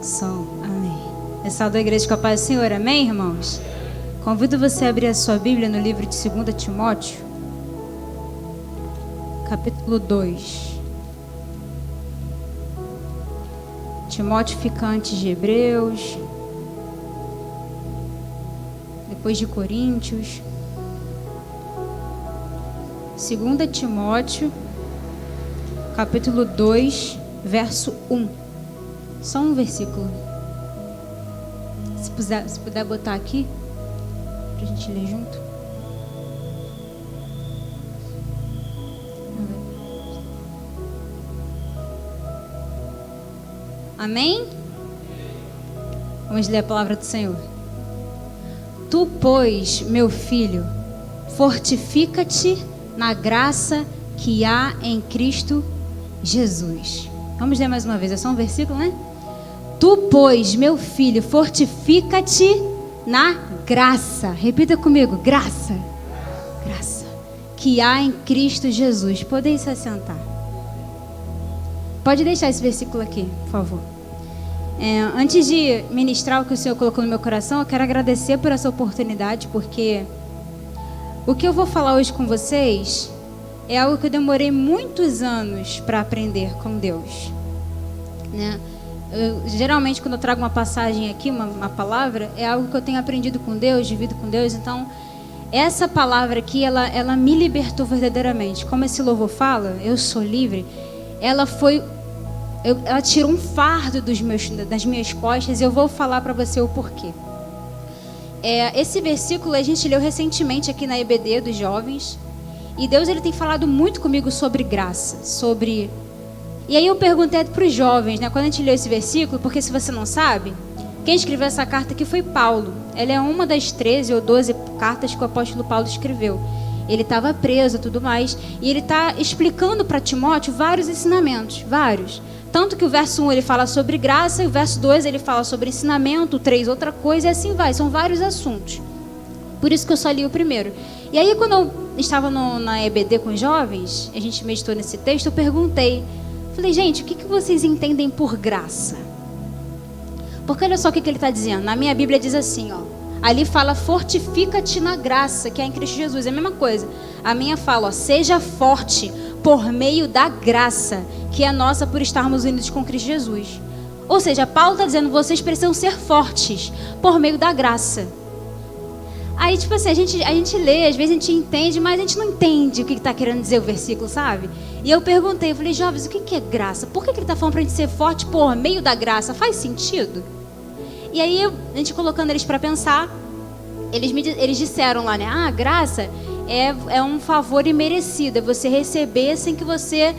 Som, amém. Pessoal da igreja com a paz do Senhor, amém, irmãos? Convido você a abrir a sua Bíblia no livro de 2 Timóteo, capítulo 2. Timóteo fica antes de Hebreus, depois de Coríntios. 2 Timóteo, capítulo 2, verso 1. Só um versículo. Se puder botar aqui, pra gente ler junto. Amém? Vamos ler a palavra do Senhor. Tu, pois, meu filho, fortifica-te na graça que há em Cristo Jesus. Vamos ler mais uma vez, é só um versículo, né? Tu, pois, meu filho, fortifica-te na graça. Repita comigo, graça. Graça que há em Cristo Jesus. Podem se assentar. Pode deixar esse versículo aqui, por favor. Antes de ministrar o que o Senhor colocou no meu coração, eu quero agradecer por essa oportunidade, porque o que eu vou falar hoje com vocês é algo que eu demorei muitos anos para aprender com Deus, né? Geralmente, quando eu trago uma passagem aqui, uma palavra, é algo que eu tenho aprendido com Deus, divido com Deus. Então, essa palavra aqui, ela me libertou verdadeiramente. Como esse louvor fala, eu sou livre. Ela tirou um fardo das minhas costas, e eu vou falar para você o porquê. Esse versículo a gente leu recentemente aqui na EBD dos jovens, e Deus ele tem falado muito comigo sobre graça, E aí eu perguntei para os jovens, né, quando a gente leu esse versículo, porque se você não sabe, quem escreveu essa carta aqui foi Paulo. Ela é uma das 13 ou 12 cartas que o apóstolo Paulo escreveu. Ele estava preso e tudo mais, e ele está explicando para Timóteo vários ensinamentos, vários. Tanto que o verso 1 ele fala sobre graça, e o verso 2 ele fala sobre ensinamento, o 3 outra coisa, e assim vai, são vários assuntos. Por isso que eu só li o primeiro. E aí quando eu estava na EBD com os jovens, a gente meditou nesse texto, eu perguntei, falei, gente, o que vocês entendem por graça? Porque olha só o que ele está dizendo. Na minha Bíblia diz assim, ó. Ali fala, fortifica-te na graça, que é em Cristo Jesus. É a mesma coisa. A minha fala, ó, seja forte por meio da graça, que é nossa por estarmos unidos com Cristo Jesus. Ou seja, Paulo está dizendo, vocês precisam ser fortes por meio da graça. Aí, tipo assim, a gente lê, às vezes a gente entende, mas a gente não entende o que está querendo dizer o versículo, sabe? E eu perguntei, eu falei, jovens, o que é graça? Por que ele está falando para a gente ser forte por meio da graça? Faz sentido? E aí, a gente colocando eles para pensar, eles disseram lá, né? Ah, graça é um favor imerecido, é você receber sem que você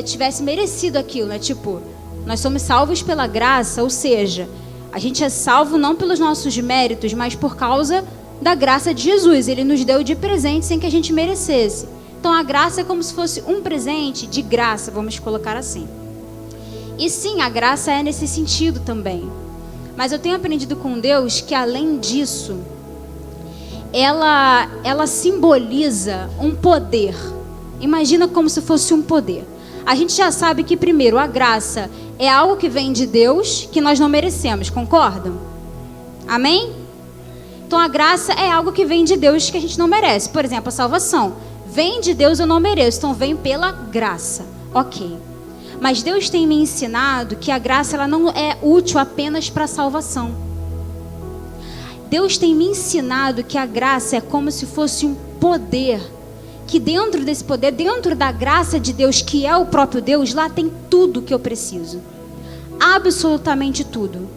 tivesse merecido aquilo, né? Tipo, nós somos salvos pela graça, ou seja, a gente é salvo não pelos nossos méritos, mas por causa da graça de Jesus. Ele nos deu de presente sem que a gente merecesse. Então a graça é como se fosse um presente de graça, vamos colocar assim. E sim, a graça é nesse sentido também. Mas eu tenho aprendido com Deus que além disso, ela simboliza um poder. Imagina como se fosse um poder. A gente já sabe que primeiro a graça é algo que vem de Deus, que nós não merecemos, concordam? Amém? Então a graça é algo que vem de Deus que a gente não merece. Por exemplo, a salvação. Vem de Deus, eu não mereço, então vem pela graça. Ok. Mas Deus tem me ensinado que a graça ela não é útil apenas para a salvação. Deus tem me ensinado que a graça é como se fosse um poder. Que dentro desse poder, dentro da graça de Deus, que é o próprio Deus, lá tem tudo que eu preciso. Absolutamente tudo.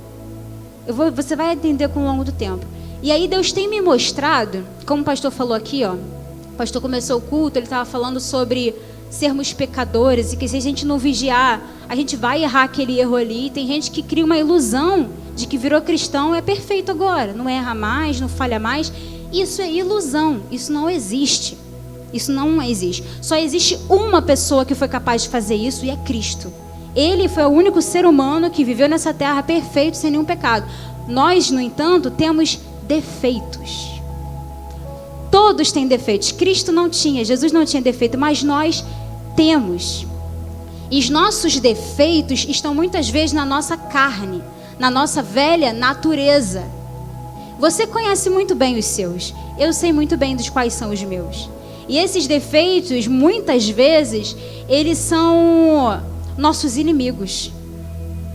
Você vai entender com o longo do tempo. E aí Deus tem me mostrado, como o pastor falou aqui, ó. O pastor começou o culto, ele estava falando sobre sermos pecadores e que se a gente não vigiar, a gente vai errar aquele erro ali. Tem gente que cria uma ilusão de que virou cristão, é perfeito agora, não erra mais, não falha mais. Isso é ilusão, isso não existe. Isso não existe. Só existe uma pessoa que foi capaz de fazer isso e é Cristo. Ele foi o único ser humano que viveu nessa terra perfeito, sem nenhum pecado. Nós, no entanto, temos defeitos. Todos têm defeitos. Cristo não tinha, Jesus não tinha defeito, mas nós temos. E os nossos defeitos estão muitas vezes na nossa carne. na nossa velha natureza. Você conhece muito bem os seus. Eu sei muito bem dos quais são os meus. E esses defeitos, muitas vezes, são nossos inimigos.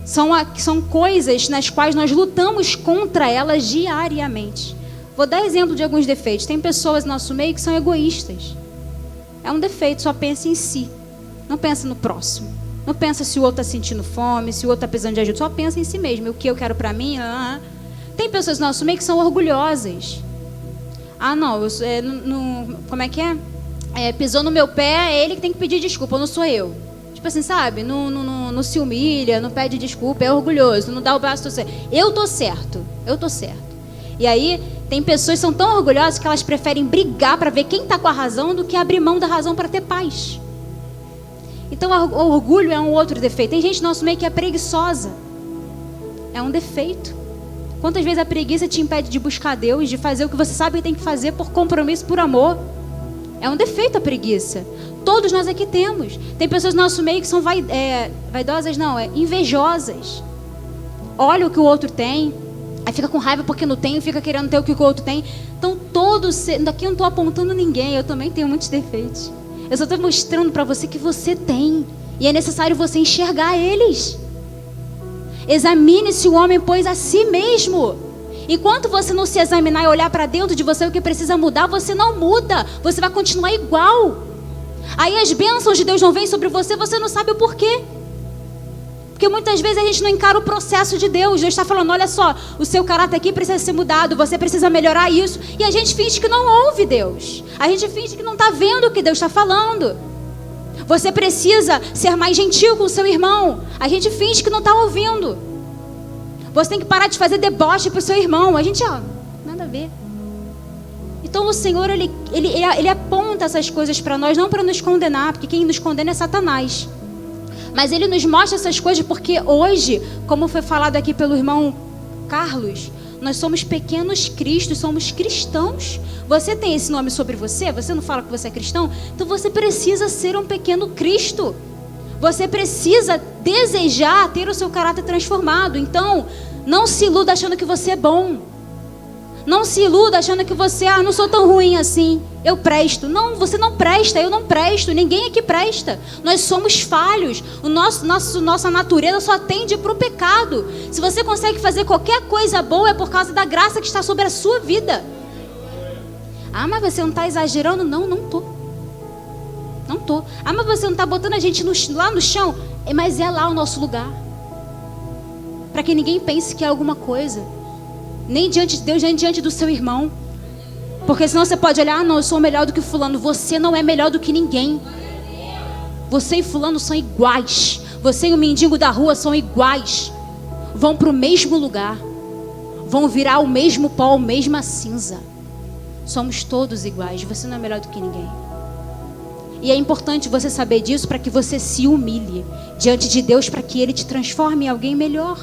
São coisas nas quais nós lutamos contra elas diariamente. Vou dar exemplo de alguns defeitos. Tem pessoas no nosso meio que são egoístas. É um defeito, só pensa em si. Não pensa no próximo. Não pensa se o outro está sentindo fome, se o outro está precisando de ajuda. Só pensa em si mesmo. O que eu quero para mim? Tem pessoas no nosso meio que são orgulhosas. Não, como é que é? Pisou no meu pé, é ele que tem que pedir desculpa, não sou eu. Tipo assim, sabe? Não se humilha, não pede desculpa, é orgulhoso, não dá o braço a torcer. Eu tô certo. E aí, tem pessoas que são tão orgulhosas que elas preferem brigar para ver quem está com a razão do que abrir mão da razão para ter paz. Então, o orgulho é um outro defeito. Tem gente no nosso meio que é preguiçosa. É um defeito. Quantas vezes a preguiça te impede de buscar Deus, de fazer o que você sabe que tem que fazer por compromisso, por amor? É um defeito a preguiça. Todos nós aqui temos. Tem pessoas no nosso meio que são vaidosas, invejosas. Olha o que o outro tem, aí fica com raiva porque não tem, fica querendo ter o que o outro tem. Então daqui eu não estou apontando ninguém, eu também tenho muitos defeitos. Eu só estou mostrando para você que você tem. E é necessário você enxergar eles. Examine-se o homem, pois, a si mesmo. Enquanto você não se examinar e olhar para dentro de você o que precisa mudar, você não muda. Você vai continuar igual. Aí as bênçãos de Deus não vêm sobre você, você não sabe o porquê. Porque muitas vezes a gente não encara o processo de Deus. Deus está falando, olha só, o seu caráter aqui precisa ser mudado, você precisa melhorar isso. E a gente finge que não ouve Deus. A gente finge que não está vendo o que Deus está falando. Você precisa ser mais gentil com o seu irmão. A gente finge que não está ouvindo. Você tem que parar de fazer deboche para o seu irmão. A gente, nada a ver. Então o Senhor, ele aponta essas coisas para nós, não para nos condenar, porque quem nos condena é Satanás. Mas ele nos mostra essas coisas porque hoje, como foi falado aqui pelo irmão Carlos, nós somos pequenos cristos, somos cristãos. Você tem esse nome sobre você? Você não fala que você é cristão? Então você precisa ser um pequeno Cristo. Você precisa desejar ter o seu caráter transformado. Então, não se iluda achando que você é bom. Não se iluda achando que você, não sou tão ruim assim, eu presto. Não, você não presta, eu não presto, ninguém aqui presta. Nós somos falhos. Nossa natureza só tende para o pecado. Se você consegue fazer qualquer coisa boa, é por causa da graça que está sobre a sua vida. Mas você não está exagerando? Não estou. Não estou. Mas você não está botando a gente lá no chão? Mas é lá o nosso lugar. Para que ninguém pense que é alguma coisa. Nem diante de Deus, nem diante do seu irmão. Porque senão você pode olhar, não, eu sou melhor do que fulano. Você não é melhor do que ninguém. Você e fulano são iguais. Você e o mendigo da rua são iguais. Vão para o mesmo lugar. Vão virar o mesmo pó, a mesma cinza. Somos todos iguais. Você não é melhor do que ninguém. E é importante você saber disso para que você se humilhe diante de Deus, para que Ele te transforme em alguém melhor.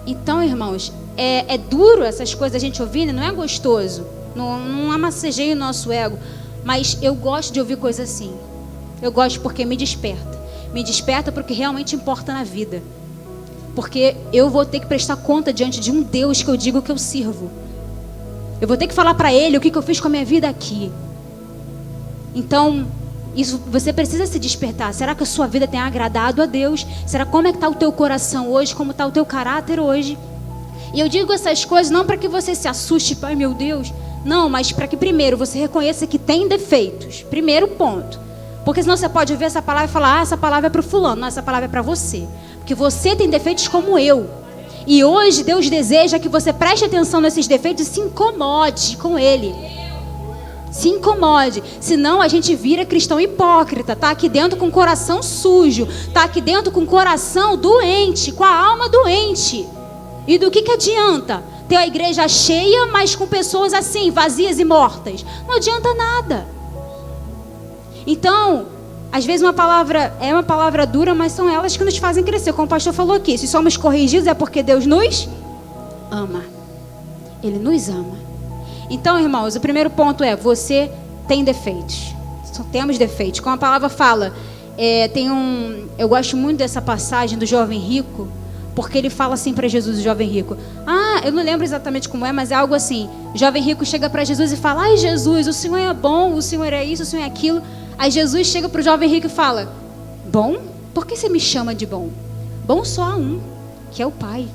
Então, irmãos, é duro essas coisas a gente ouvindo, não é gostoso. Não amassageia o nosso ego. Mas eu gosto de ouvir coisas assim. Eu gosto porque me desperta. Me desperta porque realmente importa na vida. Porque eu vou ter que prestar conta diante de um Deus que eu digo que eu sirvo. Eu vou ter que falar para Ele o que eu fiz com a minha vida aqui. Então, isso você precisa se despertar. Será que a sua vida tem agradado a Deus? Será como é que está o teu coração hoje? Como está o teu caráter hoje? E eu digo essas coisas não para que você se assuste, pai, meu Deus. Não, mas para que primeiro você reconheça que tem defeitos. Primeiro ponto. Porque senão você pode ouvir essa palavra e falar, essa palavra é para o fulano. Não, essa palavra é para você. Porque você tem defeitos como eu. E hoje Deus deseja que você preste atenção nesses defeitos e se incomode com Ele. Se incomode, senão a gente vira cristão hipócrita, tá aqui dentro com o coração sujo, tá aqui dentro com o coração doente, com a alma doente. E do que adianta ter a igreja cheia, mas com pessoas assim, vazias e mortas? Não adianta nada. Então, às vezes uma palavra dura, mas são elas que nos fazem crescer. Como o pastor falou aqui, se somos corrigidos é porque Deus nos ama. Ele nos ama. Então, irmãos, o primeiro ponto é, você tem defeitos. Só temos defeitos. Como a palavra fala, eu gosto muito dessa passagem do jovem rico, porque ele fala assim para Jesus, o jovem rico. Eu não lembro exatamente como é, mas é algo assim. O jovem rico chega para Jesus e fala: ai, Jesus, o Senhor é bom, o Senhor é isso, o Senhor é aquilo. Aí Jesus chega para o jovem rico e fala: bom? Por que você me chama de bom? Bom só há um, que é o Pai.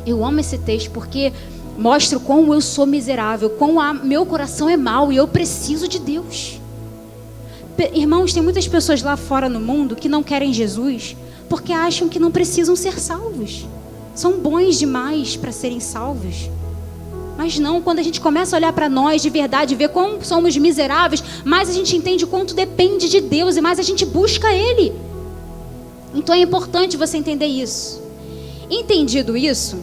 Eu amo esse texto porque mostra o quão eu sou miserável, meu coração é mau e eu preciso de Deus. Irmãos, tem muitas pessoas lá fora no mundo que não querem Jesus porque acham que não precisam ser salvos. São bons demais para serem salvos. Mas não, quando a gente começa a olhar para nós de verdade, ver como somos miseráveis, mais a gente entende o quanto depende de Deus e mais a gente busca Ele. Então é importante você entender isso. Entendido isso,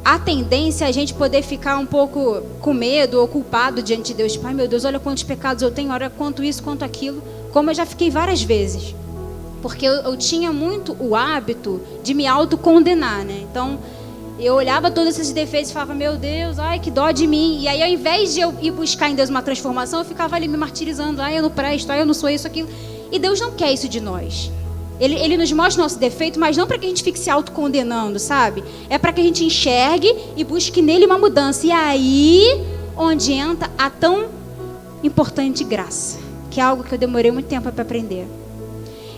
a tendência é a gente poder ficar um pouco com medo ou culpado diante de Deus. Pai, meu Deus, olha quantos pecados eu tenho, olha quanto isso, quanto aquilo. Como eu já fiquei várias vezes. Porque eu tinha muito o hábito de me autocondenar, né? Então, eu olhava todos esses defeitos e falava: meu Deus, ai, que dó de mim. E aí, ao invés de eu ir buscar em Deus uma transformação, eu ficava ali me martirizando. Ai, eu não presto, ai, eu não sou isso, aquilo. E Deus não quer isso de nós. Ele nos mostra o nosso defeito, mas não para que a gente fique se autocondenando, sabe? É para que a gente enxergue e busque nele uma mudança. E aí, onde entra a tão importante graça, que é algo que eu demorei muito tempo para aprender.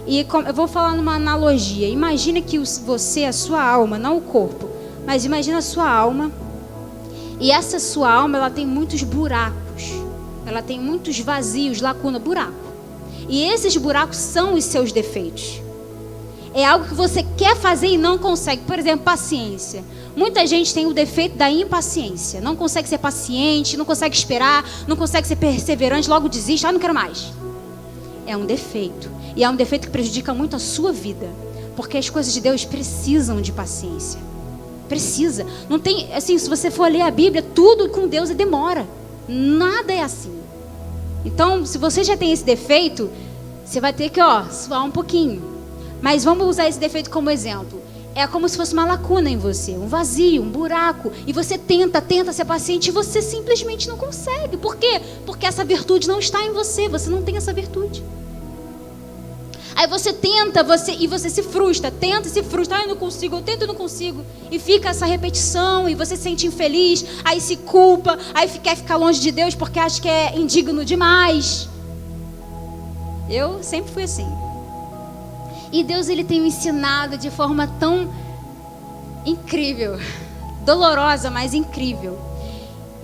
E eu vou falar numa analogia. Imagina que você, a sua alma, não o corpo, mas imagina a sua alma. E essa sua alma, ela tem muitos buracos. Ela tem muitos vazios, lacuna, buraco. E esses buracos são os seus defeitos. É algo que você quer fazer e não consegue. Por exemplo, paciência. Muita gente tem o defeito da impaciência. Não consegue ser paciente, não consegue esperar, não consegue ser perseverante, logo desiste. Não quero mais. É um defeito. E é um defeito que prejudica muito a sua vida. Porque as coisas de Deus precisam de paciência. Precisa. Não tem, assim, se você for ler a Bíblia, tudo com Deus demora. Nada é assim. Então, se você já tem esse defeito, você vai ter que, suar um pouquinho. Mas vamos usar esse defeito como exemplo. É como se fosse uma lacuna em você, um vazio, um buraco. E você tenta ser paciente e você simplesmente não consegue. Por quê? Porque essa virtude não está em você. Você não tem essa virtude. Aí você tenta, e você se frustra. Tenta e se frustra. Eu não consigo, eu tento e não consigo. E fica essa repetição e você se sente infeliz. Aí se culpa, aí quer ficar longe de Deus porque acha que é indigno demais. Eu sempre fui assim. E Deus, Ele tem me ensinado de forma tão incrível, dolorosa, mas incrível.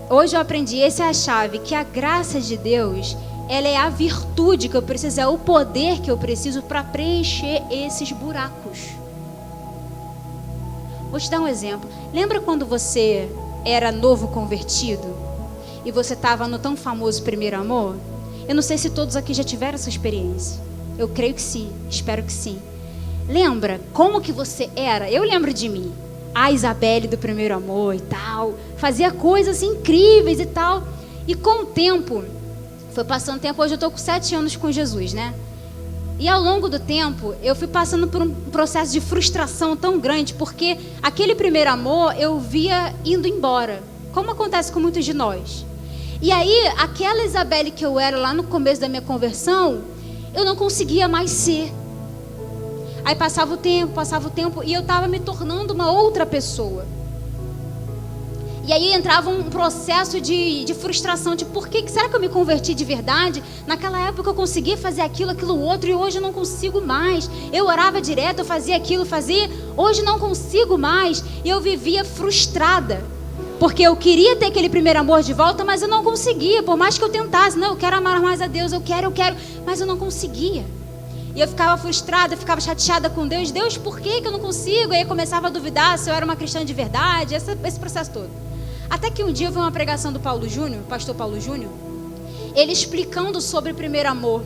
Hoje eu aprendi, essa é a chave, que a graça de Deus, ela é a virtude que eu preciso, é o poder que eu preciso para preencher esses buracos. Vou te dar um exemplo. Lembra quando você era novo convertido e você estava no tão famoso primeiro amor? Eu não sei se todos aqui já tiveram essa experiência. Eu creio que sim, espero que sim. Lembra como que você era? Eu lembro de mim, a Isabelle do primeiro amor e tal. Fazia coisas incríveis e tal. E com o tempo, foi passando tempo, hoje eu estou com 7 anos com Jesus, né? E ao longo do tempo, eu fui passando por um processo de frustração tão grande, porque aquele primeiro amor eu via indo embora, como acontece com muitos de nós. E aí, aquela Isabelle que eu era lá no começo da minha conversão, eu não conseguia mais ser. Aí passava o tempo, e eu estava me tornando uma outra pessoa. E aí entrava um processo de frustração, de será que eu me converti de verdade? Naquela época eu conseguia fazer aquilo outro, e hoje eu não consigo mais. Eu orava direto, eu fazia aquilo, hoje não consigo mais. E eu vivia frustrada, porque eu queria ter aquele primeiro amor de volta, mas eu não conseguia, por mais que eu tentasse. Não, eu quero amar mais a Deus, eu quero, mas eu não conseguia. E eu ficava frustrada, eu ficava chateada com Deus. Deus, por que eu não consigo? Aí eu começava a duvidar se eu era uma cristã de verdade, esse processo todo. Até que um dia eu vi uma pregação do Paulo Júnior, pastor Paulo Júnior, ele explicando sobre o primeiro amor.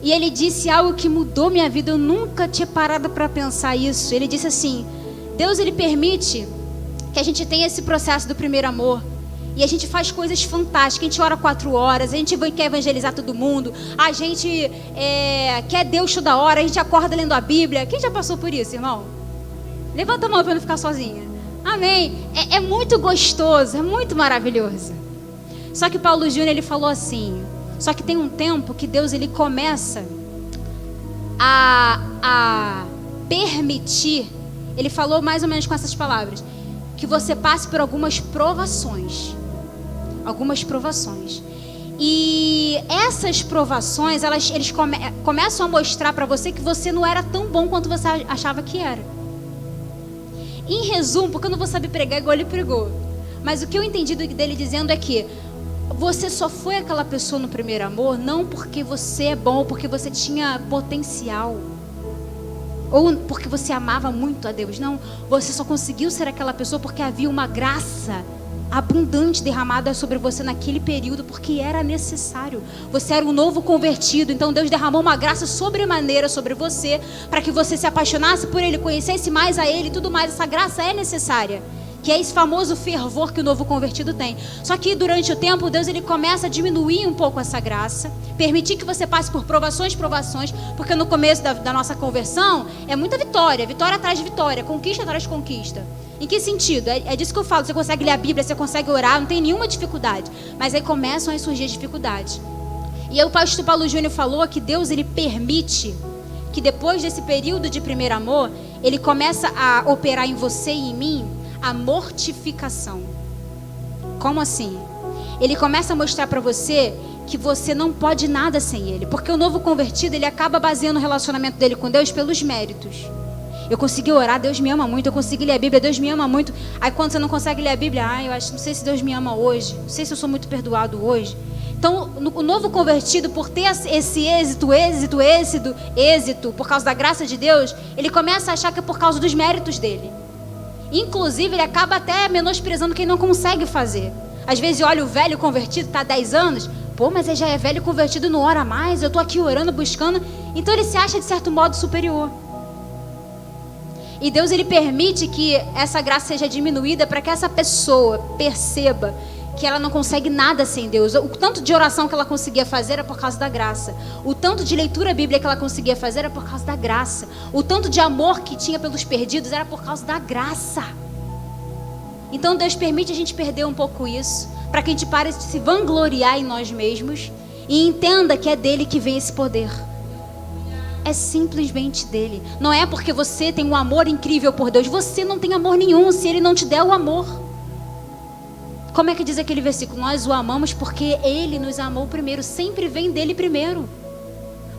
E ele disse algo que mudou minha vida, eu nunca tinha parado para pensar isso. Ele disse assim: Deus, Ele permite que a gente tenha esse processo do primeiro amor. E a gente faz coisas fantásticas. A gente ora 4 horas, a gente quer evangelizar todo mundo, a gente quer Deus toda hora, a gente acorda lendo a Bíblia. Quem já passou por isso, irmão? Levanta a mão para não ficar sozinha. Amém. É muito gostoso, é muito maravilhoso. Só que Paulo Júnior, ele falou assim, só que tem um tempo que Deus, ele começa a permitir, ele falou mais ou menos com essas palavras, que você passe por algumas provações. Algumas provações. E essas provações, eles começam a mostrar para você que você não era tão bom quanto você achava que era. Em resumo, porque eu não vou saber pregar igual ele pregou, mas o que eu entendi dele dizendo é que você só foi aquela pessoa no primeiro amor não porque você é bom, porque você tinha potencial, ou porque você amava muito a Deus. Não, você só conseguiu ser aquela pessoa porque havia uma graça abundante derramada sobre você naquele período, porque era necessário. Você era um novo convertido, então Deus derramou uma graça sobremaneira sobre você, para que você se apaixonasse por Ele, conhecesse mais a Ele e tudo mais. Essa graça é necessária, que é esse famoso fervor que o novo convertido tem. Só que durante o tempo, Deus ele começa a diminuir um pouco essa graça, permitir que você passe por provações, porque no começo da nossa conversão é muita vitória, vitória atrás de vitória, conquista atrás de conquista. Em que sentido? É disso que eu falo. Você consegue ler a Bíblia, você consegue orar, não tem nenhuma dificuldade, mas aí começam a surgir dificuldades. E aí o pastor Paulo Júnior falou que Deus ele permite que depois desse período de primeiro amor, ele começa a operar em você e em mim a mortificação. Como assim? Ele começa a mostrar para você que você não pode nada sem Ele, porque o novo convertido ele acaba baseando o relacionamento dele com Deus pelos méritos. Eu consegui orar, Deus me ama muito. Eu consegui ler a Bíblia, Deus me ama muito. Aí quando você não consegue ler a Bíblia, eu acho, não sei se Deus me ama hoje, não sei se eu sou muito perdoado hoje. Então o novo convertido, por ter esse êxito, por causa da graça de Deus, ele começa a achar que é por causa dos méritos dele. Inclusive ele acaba até menosprezando quem não consegue fazer. Às vezes olha o velho convertido, está há 10 anos, pô, mas ele já é velho convertido, não ora mais, eu estou aqui orando, buscando. Então ele se acha de certo modo superior. E Deus ele permite que essa graça seja diminuída para que essa pessoa perceba que ela não consegue nada sem Deus. O tanto de oração que ela conseguia fazer era por causa da graça. O tanto de leitura bíblica que ela conseguia fazer era por causa da graça. O tanto de amor que tinha pelos perdidos era por causa da graça. Então Deus permite a gente perder um pouco isso, para que a gente pare de se vangloriar em nós mesmos e entenda que é dele que vem esse poder. É simplesmente dele. Não é porque você tem um amor incrível por Deus. Você não tem amor nenhum se ele não te der o amor. Como é que diz aquele versículo? Nós o amamos porque ele nos amou primeiro. Sempre vem dele primeiro.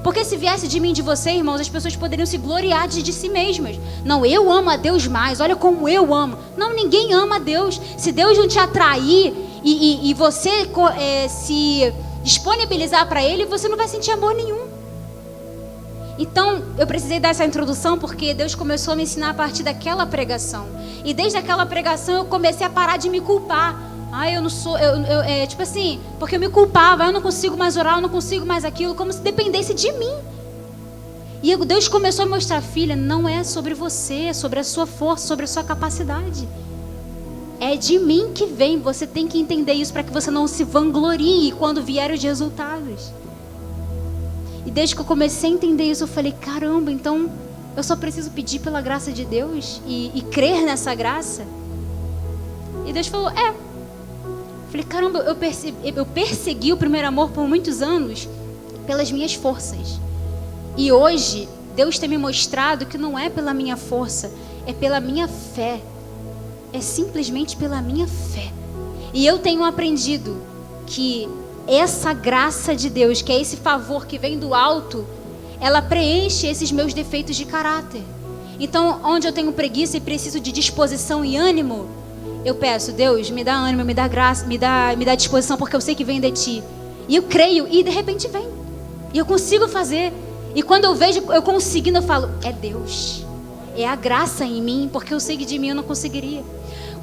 Porque se viesse de mim, de você, irmãos, as pessoas poderiam se gloriar de si mesmas. Não, eu amo a Deus mais. Olha como eu amo. Não, ninguém ama a Deus. Se Deus não te atrair e você se disponibilizar para ele, você não vai sentir amor nenhum. Então, eu precisei dar essa introdução porque Deus começou a me ensinar a partir daquela pregação. E desde aquela pregação eu comecei a parar de me culpar. Eu não sou, tipo assim, porque eu me culpava, eu não consigo mais orar, eu não consigo mais aquilo, como se dependesse de mim. E Deus começou a mostrar, filha, não é sobre você, é sobre a sua força, sobre a sua capacidade. É de mim que vem, você tem que entender isso para que você não se vanglorie quando vierem os resultados. E desde que eu comecei a entender isso, eu falei, caramba, então eu só preciso pedir pela graça de Deus e crer nessa graça? E Deus falou, Eu falei, caramba, eu persegui o primeiro amor por muitos anos pelas minhas forças. E hoje, Deus tem me mostrado que não é pela minha força, é pela minha fé. É simplesmente pela minha fé. E eu tenho aprendido que essa graça de Deus, que é esse favor que vem do alto, ela preenche esses meus defeitos de caráter. Então, onde eu tenho preguiça e preciso de disposição e ânimo, eu peço, Deus, me dá ânimo, me dá graça, me dá disposição, porque eu sei que vem de ti. E eu creio, e de repente vem. E eu consigo fazer. E quando eu vejo eu conseguindo, eu falo, é Deus. É a graça em mim, porque eu sei que de mim eu não conseguiria.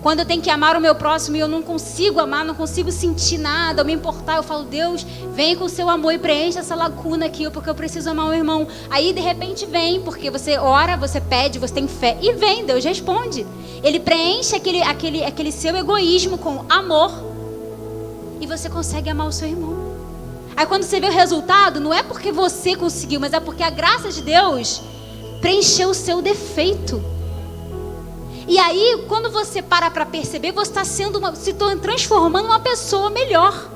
Quando eu tenho que amar o meu próximo e eu não consigo amar, não consigo sentir nada, eu me importar, eu falo, Deus, vem com o seu amor e preenche essa lacuna aqui, porque eu preciso amar o irmão. Aí de repente vem, porque você ora, você pede, você tem fé, e vem, Deus responde. Ele preenche aquele seu egoísmo com amor, e você consegue amar o seu irmão. Aí quando você vê o resultado, não é porque você conseguiu, mas é porque a graça de Deus preencheu o seu defeito. E aí, quando você para perceber, você está se transformando uma pessoa melhor.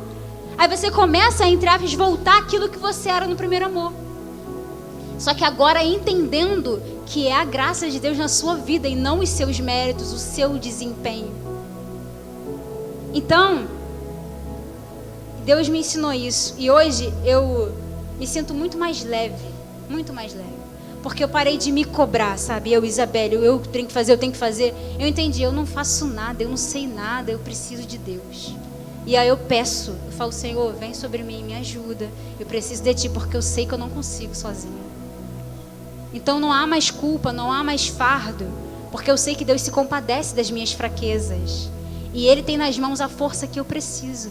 Aí você começa, entre aspas, voltar aquilo que você era no primeiro amor. Só que agora entendendo que é a graça de Deus na sua vida e não os seus méritos, o seu desempenho. Então, Deus me ensinou isso. E hoje eu me sinto muito mais leve. Muito mais leve. Porque eu parei de me cobrar, sabe? Isabelle, eu tenho que fazer. Eu entendi, eu não faço nada, eu não sei nada, eu preciso de Deus. E aí eu falo, Senhor, vem sobre mim, me ajuda. Eu preciso de Ti, porque eu sei que eu não consigo sozinha. Então não há mais culpa, não há mais fardo, porque eu sei que Deus se compadece das minhas fraquezas. E Ele tem nas mãos a força que eu preciso.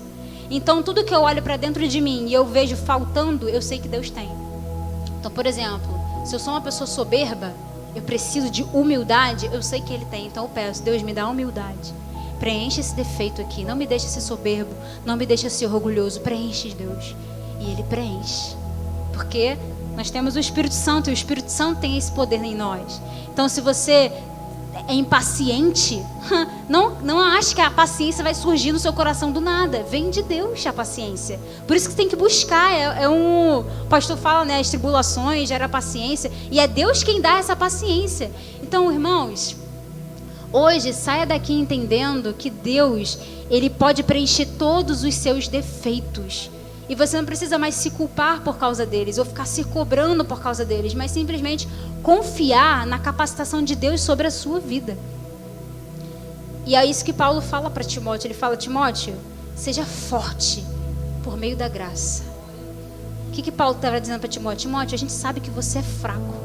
Então tudo que eu olho para dentro de mim e eu vejo faltando, eu sei que Deus tem. Então, por exemplo, se eu sou uma pessoa soberba, eu preciso de humildade, eu sei que Ele tem. Então eu peço, Deus, me dá humildade. Preenche esse defeito aqui, não me deixe ser soberbo, não me deixe ser orgulhoso, preenche, Deus. E Ele preenche, porque nós temos o Espírito Santo, e o Espírito Santo tem esse poder em nós. Então se você é impaciente, não ache que a paciência vai surgir no seu coração do nada. Vem de Deus a paciência. Por isso que você tem que buscar. O pastor fala, né? As tribulações gera paciência. E é Deus quem dá essa paciência. Então, irmãos, hoje saia daqui entendendo que Deus, Ele pode preencher todos os seus defeitos. E você não precisa mais se culpar por causa deles, ou ficar se cobrando por causa deles, mas simplesmente confiar na capacitação de Deus sobre a sua vida. E é isso que Paulo fala para Timóteo. Ele fala, Timóteo, seja forte por meio da graça. O que Paulo estava dizendo para Timóteo? Timóteo, a gente sabe que você é fraco.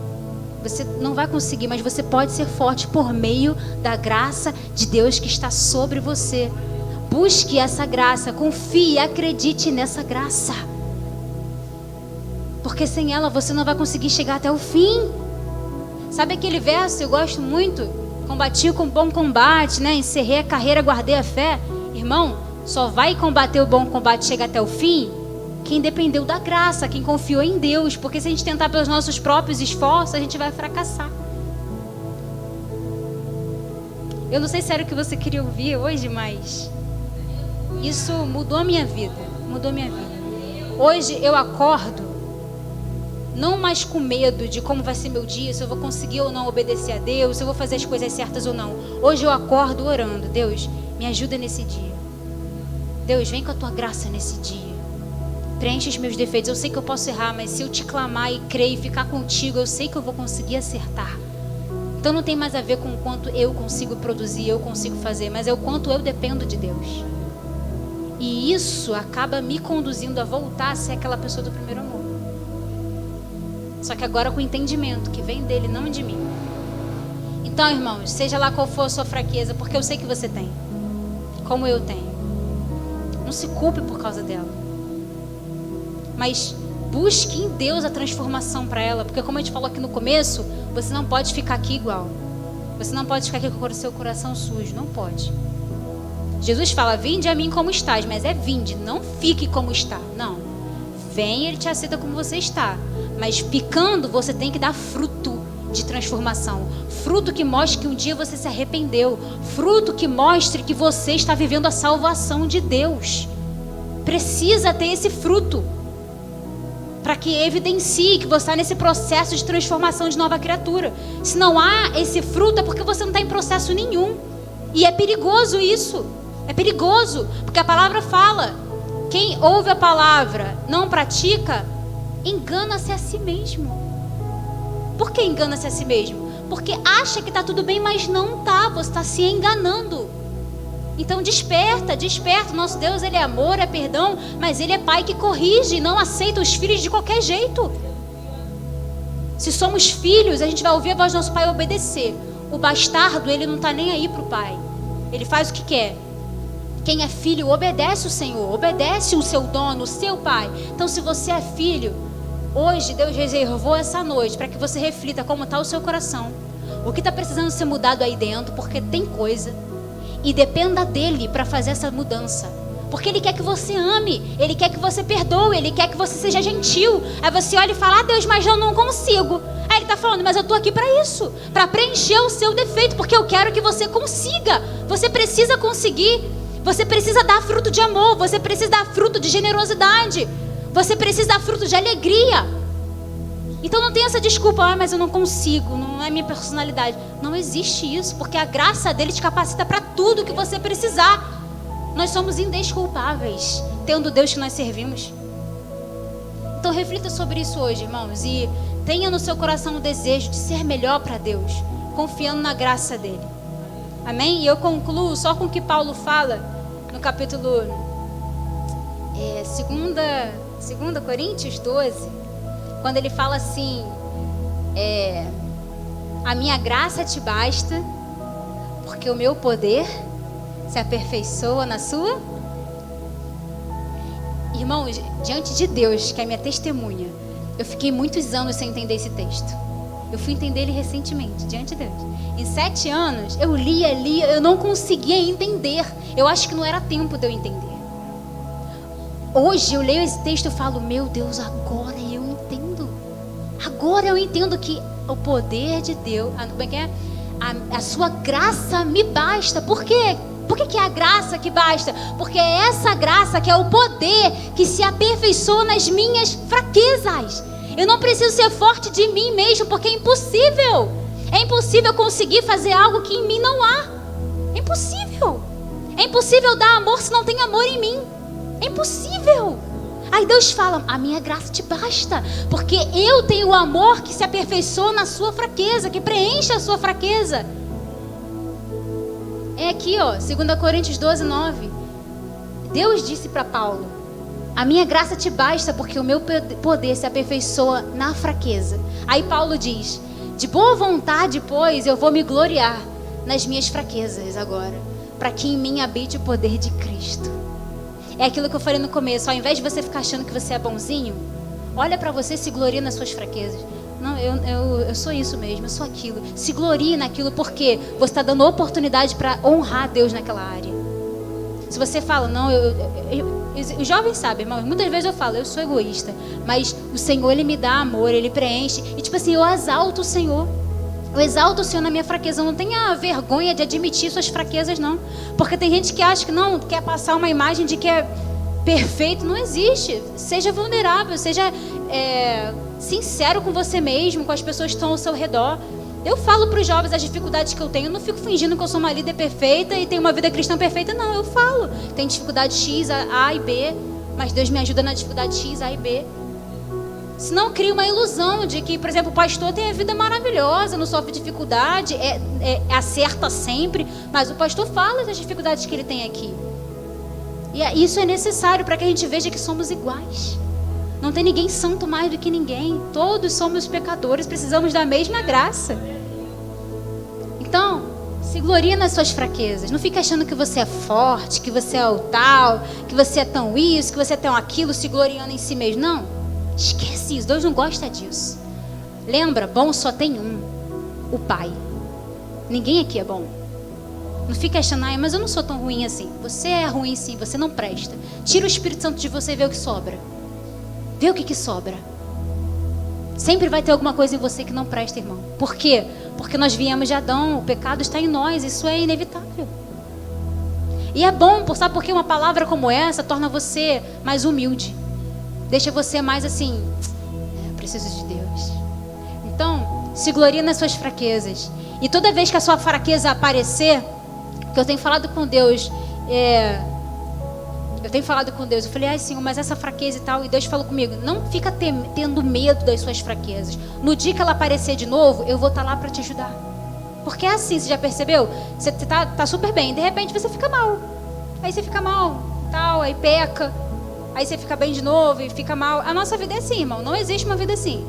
Você não vai conseguir, mas você pode ser forte por meio da graça de Deus que está sobre você. Busque essa graça, confie e acredite nessa graça. Porque sem ela você não vai conseguir chegar até o fim. Sabe aquele verso, eu gosto muito? Combati com bom combate, né? Encerrei a carreira, guardei a fé. Irmão, só vai combater o bom combate e chegar até o fim quem dependeu da graça, quem confiou em Deus. Porque se a gente tentar pelos nossos próprios esforços, a gente vai fracassar. Eu não sei se era o que você queria ouvir hoje, mas isso mudou a minha vida. Mudou a minha vida. Hoje eu acordo não mais com medo de como vai ser meu dia, se eu vou conseguir ou não obedecer a Deus, se eu vou fazer as coisas certas ou não. Hoje eu acordo orando, Deus, me ajuda nesse dia. Deus, vem com a tua graça nesse dia. Preenche os meus defeitos. Eu sei que eu posso errar, mas se eu te clamar e crer e ficar contigo, eu sei que eu vou conseguir acertar. Então não tem mais a ver com o quanto eu consigo produzir, eu consigo fazer, mas é o quanto eu dependo de Deus. E isso acaba me conduzindo a voltar a ser aquela pessoa do primeiro amor. Só que agora com entendimento que vem dele, não de mim. Então, irmãos, seja lá qual for a sua fraqueza, porque eu sei que você tem, como eu tenho. Não se culpe por causa dela, mas busque em Deus a transformação para ela. Porque como a gente falou aqui no começo, você não pode ficar aqui igual. Você não pode ficar aqui com o seu coração sujo, não pode. Jesus fala, vinde a mim como estás, mas é vinde, não fique como está. Não, vem, Ele te aceita como você está. Mas ficando, você tem que dar fruto de transformação. Fruto que mostre que um dia você se arrependeu. Fruto que mostre que você está vivendo a salvação de Deus. Precisa ter esse fruto, para que evidencie que você está nesse processo de transformação de nova criatura. Se não há esse fruto, é porque você não está em processo nenhum. E é perigoso isso. É perigoso, porque a palavra fala, quem ouve a palavra, não pratica, engana-se a si mesmo. Por que engana-se a si mesmo? Porque acha que está tudo bem, mas não está. Você está se enganando. Então desperta, desperta. Nosso Deus, Ele é amor, é perdão, mas Ele é Pai que corrige, não aceita os filhos de qualquer jeito. Se somos filhos, a gente vai ouvir a voz do nosso Pai e obedecer. O bastardo, ele não está nem aí para o Pai. Ele faz o que quer. Quem é filho obedece o Senhor, obedece o seu dono, o seu pai. Então se você é filho, hoje Deus reservou essa noite para que você reflita como está o seu coração. O que está precisando ser mudado aí dentro, porque tem coisa. E dependa dele para fazer essa mudança. Porque Ele quer que você ame, Ele quer que você perdoe, Ele quer que você seja gentil. Aí você olha e fala, ah Deus, mas eu não consigo. Aí Ele está falando, mas eu estou aqui para isso, para preencher o seu defeito, porque eu quero que você consiga. Você precisa conseguir. Você precisa dar fruto de amor, você precisa dar fruto de generosidade, você precisa dar fruto de alegria. Então não tem essa desculpa, mas eu não consigo, não é minha personalidade. Não existe isso, porque a graça dele te capacita para tudo que você precisar. Nós somos indesculpáveis, tendo o Deus que nós servimos. Então reflita sobre isso hoje, irmãos, e tenha no seu coração o desejo de ser melhor para Deus, confiando na graça dele. Amém? E eu concluo só com o que Paulo fala no capítulo 2 Coríntios 12, quando ele fala assim, a minha graça te basta, porque o meu poder se aperfeiçoa na sua. Irmãos, diante de Deus, que é minha testemunha, eu fiquei muitos anos sem entender esse texto. Eu fui entender ele recentemente, diante de Deus. Em 7 anos, eu lia, eu não conseguia entender. Eu acho que não era tempo de eu entender. Hoje eu leio esse texto e falo, meu Deus, agora eu entendo. Agora eu entendo que o poder de Deus, a sua graça me basta. Por quê? Por que é a graça que basta? Porque é essa graça que é o poder que se aperfeiçoa nas minhas fraquezas. Eu não preciso ser forte de mim mesmo, porque é impossível. É impossível conseguir fazer algo que em mim não há. É impossível. É impossível dar amor se não tem amor em mim. É impossível. Aí Deus fala, a minha graça te basta, porque eu tenho o amor que se aperfeiçoa na sua fraqueza, que preenche a sua fraqueza. É aqui, 2 Coríntios 12, 9. Deus disse para Paulo, a minha graça te basta, porque o meu poder se aperfeiçoa na fraqueza. Aí Paulo diz, de boa vontade, pois, eu vou me gloriar nas minhas fraquezas agora, para que em mim habite o poder de Cristo. É aquilo que eu falei no começo, ao invés de você ficar achando que você é bonzinho, olha para você e se gloria nas suas fraquezas. Não, eu sou isso mesmo, eu sou aquilo. Se glorie naquilo, porque você está dando oportunidade para honrar Deus naquela área. Se você fala, não, os jovens sabem, irmão, muitas vezes eu falo, eu sou egoísta, mas o Senhor, Ele me dá amor, Ele preenche, e tipo assim, eu exalto o Senhor. Eu exalto o Senhor na minha fraqueza. Não tenha vergonha de admitir suas fraquezas, não. Porque tem gente que acha que não, quer passar uma imagem de que é perfeito. Não existe. Seja vulnerável, seja sincero com você mesmo, com as pessoas que estão ao seu redor. Eu falo para os jovens as dificuldades que eu tenho. Eu não fico fingindo que eu sou uma líder perfeita e tenho uma vida cristã perfeita. Não, eu falo. Tem dificuldade X, A e B, mas Deus me ajuda na dificuldade X, A e B. Senão cria uma ilusão de que, por exemplo, o pastor tem a vida maravilhosa, não sofre dificuldade, acerta sempre, mas o pastor fala das dificuldades que ele tem aqui. E isso é necessário para que a gente veja que somos iguais. Não tem ninguém santo mais do que ninguém. Todos somos pecadores, precisamos da mesma graça. Então, se glorie nas suas fraquezas. Não fique achando que você é forte, que você é o tal, que você é tão isso, que você é tão aquilo, se gloriando em si mesmo. Não. Esquece isso, Deus não gosta disso. Lembra, bom só tem um, o Pai. Ninguém aqui é bom. Não fica achando, mas eu não sou tão ruim assim. Você é ruim sim, você não presta. Tira o Espírito Santo de você e vê o que sobra. Vê o que sobra. Sempre vai ter alguma coisa em você que não presta, irmão. Por quê? Porque nós viemos de Adão, o pecado está em nós, isso é inevitável. E é bom, sabe por que uma palavra como essa torna você mais humilde. Deixa você mais assim, eu preciso de Deus. Então, se glorie nas suas fraquezas. E toda vez que a sua fraqueza aparecer, que eu tenho falado com Deus, eu falei, Senhor, mas essa fraqueza e tal, e Deus falou comigo, não fica tendo medo das suas fraquezas. No dia que ela aparecer de novo, eu vou estar lá para te ajudar. Porque é assim, você já percebeu? Você tá super bem, de repente você fica mal. Aí você fica mal, tal, aí peca. Aí você fica bem de novo e fica mal. A nossa vida é assim, irmão. Não existe uma vida assim.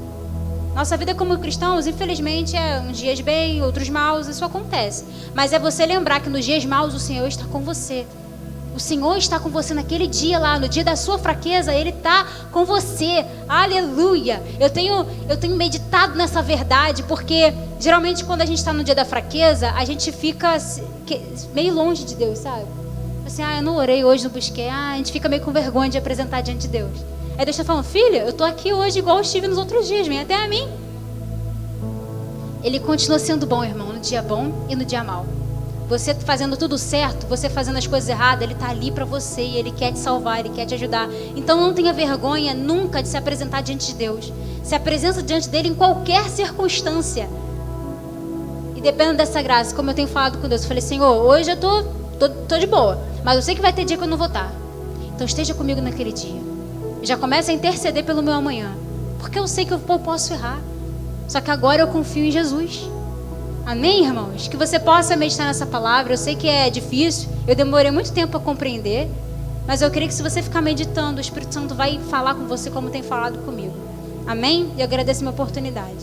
Nossa vida como cristãos, infelizmente, é uns dias bem, outros maus. Isso acontece. Mas é você lembrar que nos dias maus o Senhor está com você. O Senhor está com você naquele dia lá, no dia da sua fraqueza, Ele está com você. Aleluia! Eu tenho meditado nessa verdade, porque geralmente quando a gente está no dia da fraqueza, a gente fica meio longe de Deus, sabe? Assim, eu não orei hoje, não busquei. A gente fica meio com vergonha de apresentar diante de Deus. Aí Deus está falando, filha, eu estou aqui hoje igual eu estive nos outros dias, vem até a mim. Ele continua sendo bom, irmão, no dia bom e no dia mau. você fazendo tudo certo, você fazendo as coisas erradas, Ele está ali para você e Ele quer te salvar, Ele quer te ajudar. Então não tenha vergonha nunca de se apresentar diante de Deus. Se apresenta diante dEle em qualquer circunstância. E dependendo dessa graça, como eu tenho falado com Deus, eu falei, Senhor, hoje eu tô de boa, mas eu sei que vai ter dia que eu não vou estar. Então esteja comigo naquele dia. E já começa a interceder pelo meu amanhã. Porque eu sei que eu posso errar. Só que agora eu confio em Jesus. Amém, irmãos? Que você possa meditar nessa palavra. Eu sei que é difícil, eu demorei muito tempo a compreender, mas eu creio que se você ficar meditando, o Espírito Santo vai falar com você como tem falado comigo. Amém? E eu agradeço a minha oportunidade.